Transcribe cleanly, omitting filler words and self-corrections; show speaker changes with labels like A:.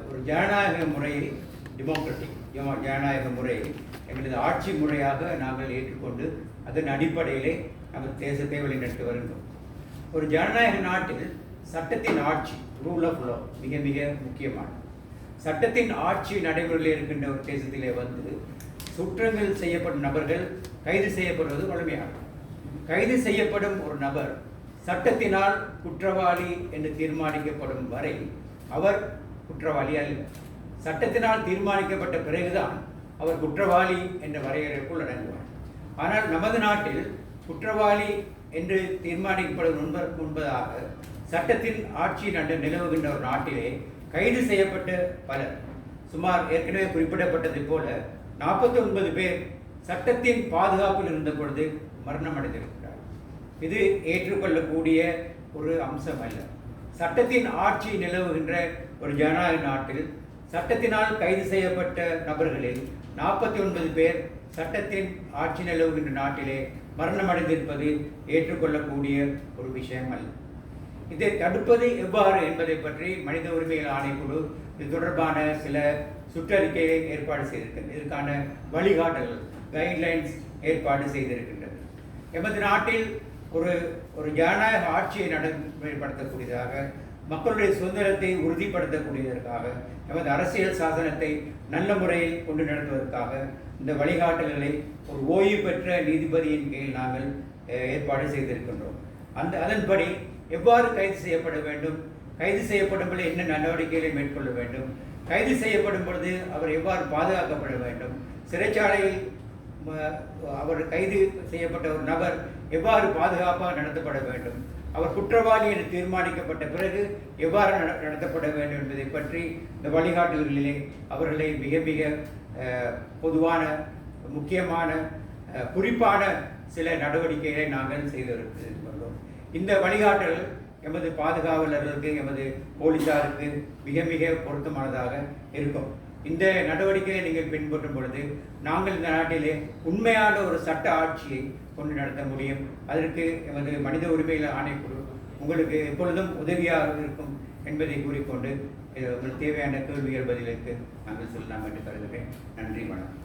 A: ஒரு ஜனநாயக முறையை டெமோக்ராட்டிக் ஜனநாயக முறையை எங்களது ஆட்சி முறையாக நாங்கள் ஏற்றுக்கொண்டு அதன் அடிப்படையிலே நமது தேசத்தை வழிநடத்தி வருகிறோம். ஒரு ஜனநாயக நாட்டில் சட்டத்தின் ஆட்சி ரூல் ஆஃப் லா மிக மிக முக்கியமானது. சட்டத்தின் ஆட்சி நடைமுறையில் இருக்கின்ற ஒரு தேசத்திலே வந்து குற்றங்கள் செய்யப்படும் நபர்கள் கைது செய்யப்படுவது வழமையாகும். கைது செய்யப்படும் ஒரு நபர் சட்டத்தினால் குற்றவாளி என்று தீர்மானிக்கப்படும் வரை அவர் குற்றவாளி அல்ல. சட்டத்தினால் தீர்மானிக்கப்பட்ட பிறகுதான் அவர் குற்றவாளி என்ற வரையறைக்குள் அடங்குவார். ஆனால் நமது நாட்டில் குற்றவாளி என்று தீர்மானிக்கப்படும் முன்பதாக சட்டத்தின் ஆட்சி நிலவுகின்ற ஒரு நாட்டிலே கைது செய்யப்பட்ட பலர், சுமார் ஏற்கனவே குறிப்பிடப்பட்டதை போல 49 பேர் சட்டத்தின் பாதுகாப்பில் இருந்த பொழுது மரணம் அடைந்திருக்கிறார். இது ஏற்றுக்கொள்ளக்கூடிய ஒரு அம்சம் அல்ல. சட்டத்தின் ஆட்சி நிலவுகின்ற ஒரு ஜனநாயக நாட்டில் சட்டத்தினால் கைது செய்யப்பட்ட நபர்களில் 49 பேர் சட்டத்தின் ஆட்சி நிலவுகின்ற நாட்டிலே மரணமடைந்திருப்பது ஏற்றுக்கொள்ளக்கூடிய ஒரு விஷயம் அல்ல. இதை தடுப்பது எவ்வாறு என்பதை பற்றி மனித உரிமைகள் ஆணைக்குழு இது தொடர்பான சில சுற்றறிக்கையை ஏற்பாடு செய்திருக்கிறது. இதற்கான வழிகாட்டல்கள் கைட்லைன்ஸ் ஏற்பாடு செய்திருக்கின்றது. எமது நாட்டில் ஒரு ஜனநாயக ஆட்சியை நடைமுறைப்படுத்தக்கூடியதாக, மக்களுடைய சுதந்திரத்தை உறுதிப்படுத்தக்கூடியதற்காக, எமது அரசியல் சாசனத்தை நல்ல முறையில் கொண்டு நடத்துவதற்காக இந்த வழிகாட்டல்களை ஒரு ஓய்வு பெற்ற நீதிபதியின் கீழ் நாங்கள் ஏற்பாடு செய்திருக்கின்றோம். அதன்படி எவ்வாறு கைது செய்யப்பட வேண்டும், கைது செய்யப்படும் பொழுது என்ன நடவடிக்கைகளை மேற்கொள்ள வேண்டும், கைது செய்யப்படும் பொழுது அவர் எவ்வாறு பாதுகாக்கப்பட வேண்டும், சிறைச்சாலையில் அவர் கைது செய்யப்பட்ட ஒரு நபர் எவ்வாறு பாதுகாப்பாக நடத்தப்பட வேண்டும், அவர் குற்றவாளி என்று தீர்மானிக்கப்பட்ட பிறகு எவ்வாறு நடத்தப்பட வேண்டும் என்பதை பற்றி இந்த வழிகாட்டுதல்களிலே அவர்களை மிக மிக பொதுவான முக்கியமான குறிப்பான சில நடவடிக்கைகளை நாங்கள் செய்திருக்கிறோம். இந்த வழிகாட்டல் எமது பாதுகாவலர்களுக்கு, எமது போலீசாருக்கு மிக மிக பொருத்தமானதாக இருக்கும். இந்த நடவடிக்கையை நீங்கள் பின்பற்றும் பொழுது நாங்கள் இந்த நாட்டிலே உண்மையான ஒரு சட்ட ஆட்சியை கொண்டு நடத்த முடியும். அதற்கு எமது மனித உரிமைகள் ஆணைக்குழு உங்களுக்கு எப்பொழுதும் உதவியாக இருக்கும் என்பதை கூறிக்கொண்டு உங்களுக்கு தேவையான கேள்விகள் பதிலுக்கு நாங்கள் சொல்லலாம் என்று கருதுகிறேன். நன்றி, வணக்கம்.